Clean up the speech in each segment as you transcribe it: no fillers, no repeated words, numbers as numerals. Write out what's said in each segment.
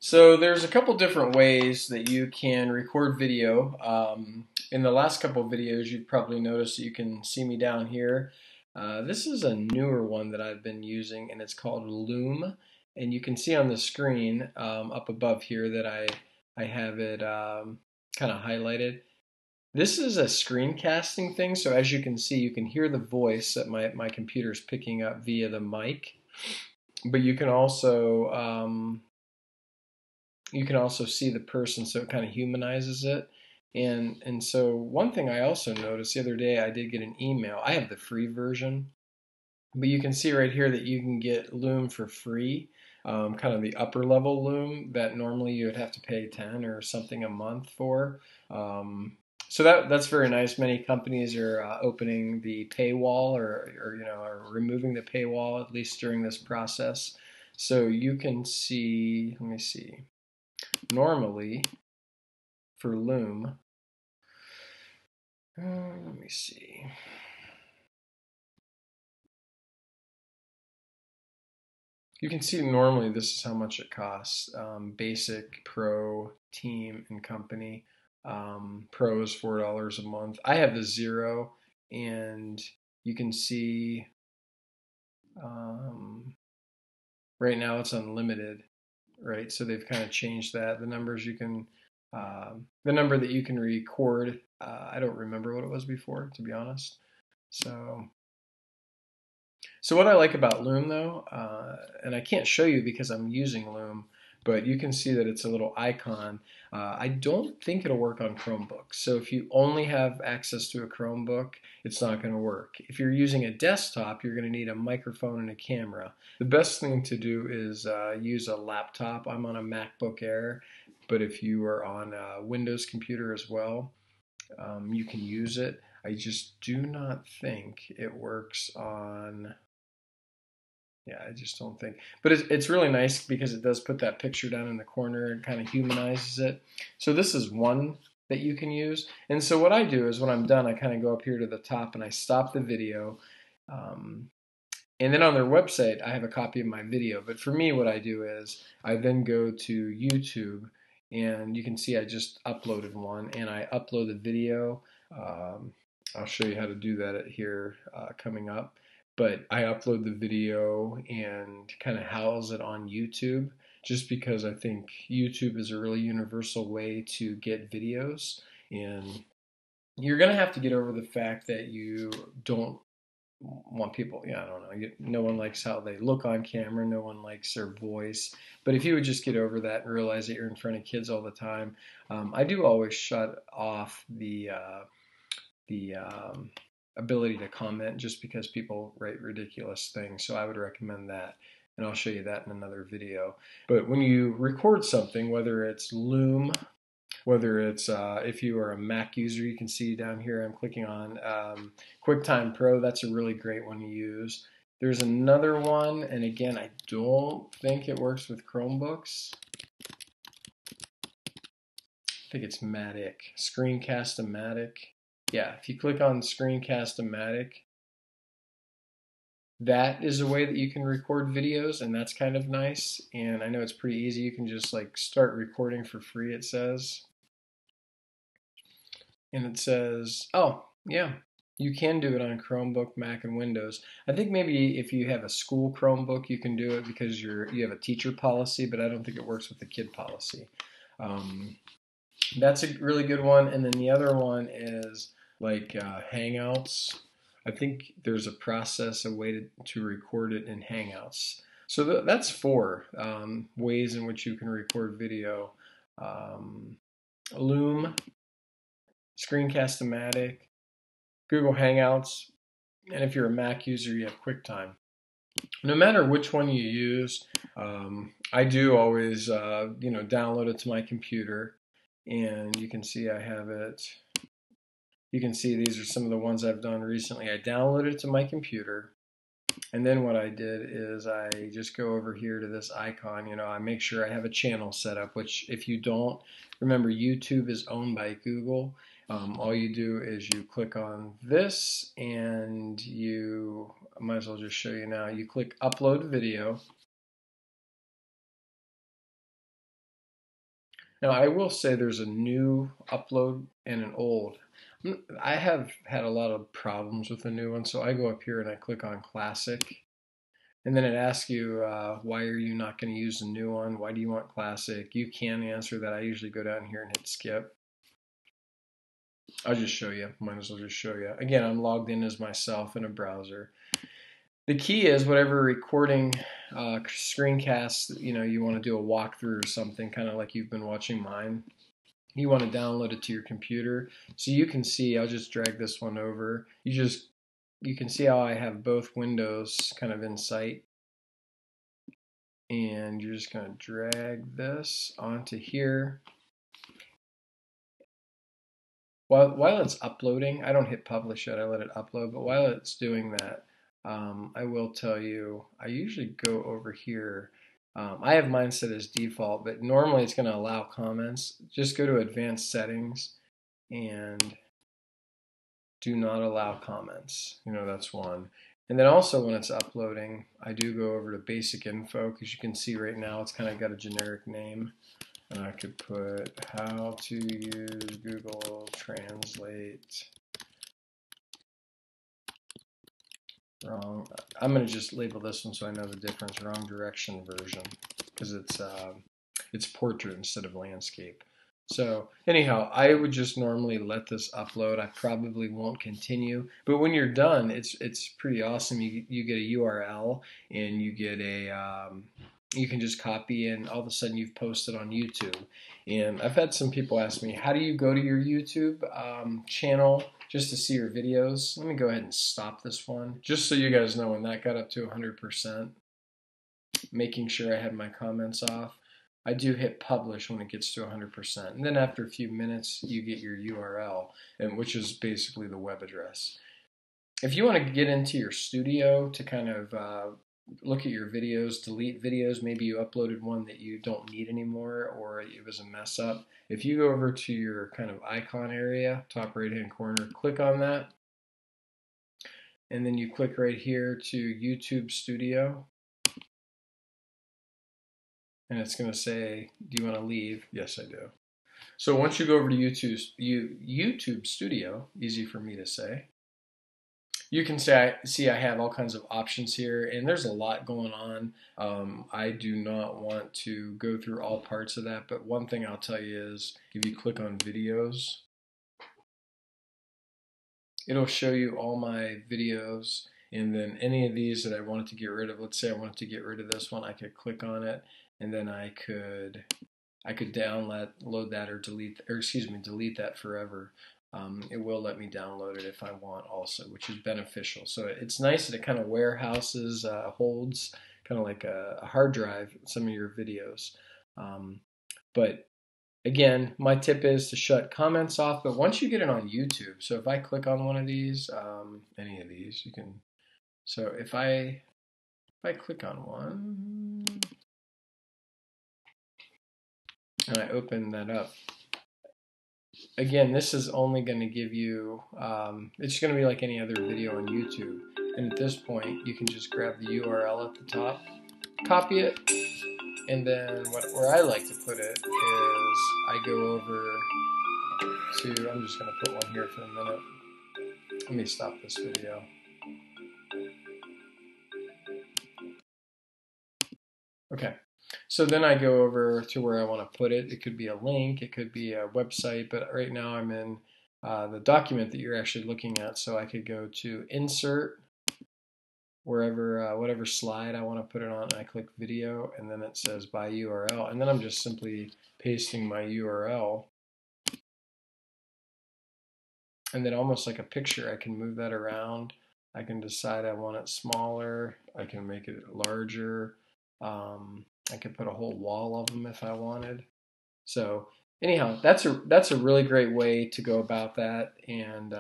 So there's a couple different ways that you can record video. In the last couple of videos, you'd probably notice that you can see me down here. This is a newer one that I've been using, and it's called Loom. And you can see on the screen up above here that I have it kind of highlighted. This is a screencasting thing, so as you can see, you can hear the voice that my computer is picking up via the mic. But you can also see the person, so it kind of humanizes it. And so one thing I also noticed the other day, I did get an email. I have the free version, but you can see right here that you can get Loom for free, kind of the upper level Loom that normally you would have to pay 10 or something a month for. So that's very nice. Many companies are opening the paywall or are removing the paywall at least during this process. So you can see, let me see. Normally for Loom, let me see. You can see normally this is how much it costs. Basic, Pro, Team, and Company. Pro is $4 a month. I have the Zero, and you can see right now it's unlimited, right? So they've kind of changed that. The numbers you can, the number that you can record, I don't remember what it was before, to be honest. So what I like about Loom though, and I can't show you because I'm using Loom, but you can see that it's a little icon. I don't think it'll work on Chromebooks. So if you only have access to a Chromebook, it's not going to work. If you're using a desktop, you're going to need a microphone and a camera. The best thing to do is use a laptop. I'm on a MacBook Air, but if you are on a Windows computer as well, you can use it. I just do not think it works on. Yeah, I just don't think. But it's really nice because it does put that picture down in the corner and kind of humanizes it. So this is one that you can use. And so what I do is when I'm done, I kind of go up here to the top and I stop the video. Um, and then on their website, I have a copy of my video. But for me, what I do is I then go to YouTube, and you can see I just uploaded one, and I upload the video. Um, I'll show you how to do that here coming up. But I upload the video and kind of house it on YouTube just because I think YouTube is a really universal way to get videos. And you're going to have to get over the fact that you don't want people, yeah, I don't know. No one likes how they look on camera. No one likes their voice. But if you would just get over that and realize that you're in front of kids all the time, I do always shut off the ability to comment just because people write ridiculous things. So I would recommend that. And I'll show you that in another video. But when you record something, whether it's Loom, whether it's if you are a Mac user, you can see down here I'm clicking on QuickTime Pro. That's a really great one to use. There's another one, and again, I don't think it works with Chromebooks. I think it's Matic, Screencast-O-Matic. Yeah, if you click on Screencast-O-Matic, that is a way that you can record videos, and that's kind of nice. And I know it's pretty easy. You can just like start recording for free, it says. And it says, oh, yeah, you can do it on Chromebook, Mac, and Windows. I think maybe if you have a school Chromebook, you can do it because you have a teacher policy, but I don't think it works with the kid policy. That's a really good one. And then the other one is like Hangouts. I think there's a process, a way to record it in Hangouts. So that's four ways in which you can record video. Loom, Screencast-O-Matic, Google Hangouts, and if you're a Mac user, you have QuickTime. No matter which one you use, I do always, download it to my computer, and you can see I have it. You can see these are some of the ones I've done recently. I downloaded it to my computer, and then what I did is I just go over here to this icon. I make sure I have a channel set up, which if you don't, remember YouTube is owned by Google. All you do is you click on this, and I might as well just show you now. You click upload video, Now, I will say there's a new upload and an old. I have had a lot of problems with the new one, so I go up here and I click on Classic, and then it asks you, why are you not going to use the new one? Why do you want Classic? You can answer that. I usually go down here and hit Skip. I'll just show you. Might as well just show you. Again, I'm logged in as myself in a browser. The key is whatever recording screencast, you want to do a walkthrough or something, kind of like you've been watching mine. You want to download it to your computer. So you can see, I'll just drag this one over. You can see how I have both windows kind of in sight. And you're just going to drag this onto here. While it's uploading, I don't hit publish yet, I let it upload, but while it's doing that, I will tell you, I usually go over here. I have mine set as default, but normally it's going to allow comments. Just go to advanced settings and do not allow comments. That's one. And then also when it's uploading, I do go over to basic info, because you can see right now it's kind of got a generic name. And I could put how to use Google Translate wrong. I'm going to just label this one so I know the difference. Wrong direction version, because it's portrait instead of landscape. So anyhow, I would just normally let this upload. I probably won't continue, but when you're done, it's pretty awesome. You get a URL and you get you can just copy, and all of a sudden you've posted on YouTube. And I've had some people ask me, how do you go to your YouTube channel just to see your videos? Let me go ahead and stop this one, just so you guys know when that got up to 100%, making sure I had my comments off. I do hit publish when it gets to 100%. And then after a few minutes, you get your URL, which is basically the web address. If you want to get into your studio to kind of look at your videos, delete videos, maybe you uploaded one that you don't need anymore or it was a mess up. If you go over to your kind of icon area, top right hand corner, click on that, and then you click right here to YouTube Studio, and it's going to say, do you want to leave? Yes, I do. So once you go over to YouTube Studio, easy for me to say, you can see I have all kinds of options here, and there's a lot going on. I do not want to go through all parts of that, but one thing I'll tell you is if you click on videos, it'll show you all my videos, and then any of these that I wanted to get rid of. Let's say I wanted to get rid of this one, I could click on it, and then I could download that or delete that forever. It will let me download it if I want also, which is beneficial. So it's nice that it kind of warehouses, holds kind of like a hard drive some of your videos. But again, my tip is to shut comments off. But once you get it on YouTube, so if I click on one of these, any of these, you can. So if I click on one and I open that up. Again, this is only going to give you, it's going to be like any other video on YouTube. And at this point, you can just grab the URL at the top, copy it, and then where I like to put it is I go over to, I'm just going to put one here for a minute. Let me stop this video. Okay. So then I go over to where I want to put it. It could be a link, it could be a website, but right now I'm in the document that you're actually looking at. So I could go to Insert, wherever, whatever slide I want to put it on. I click Video, and then it says by URL, and then I'm just simply pasting my URL. And then almost like a picture, I can move that around. I can decide I want it smaller. I can make it larger. I could put a whole wall of them if I wanted. So anyhow, that's a really great way to go about that. And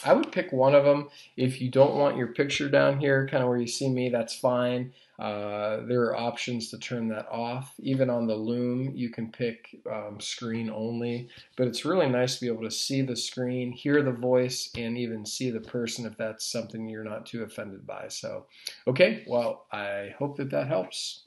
I would pick one of them. If you don't want your picture down here, kind of where you see me, that's fine. There are options to turn that off. Even on the Loom, you can pick screen only. But it's really nice to be able to see the screen, hear the voice, and even see the person if that's something you're not too offended by. So, okay, well, I hope that helps.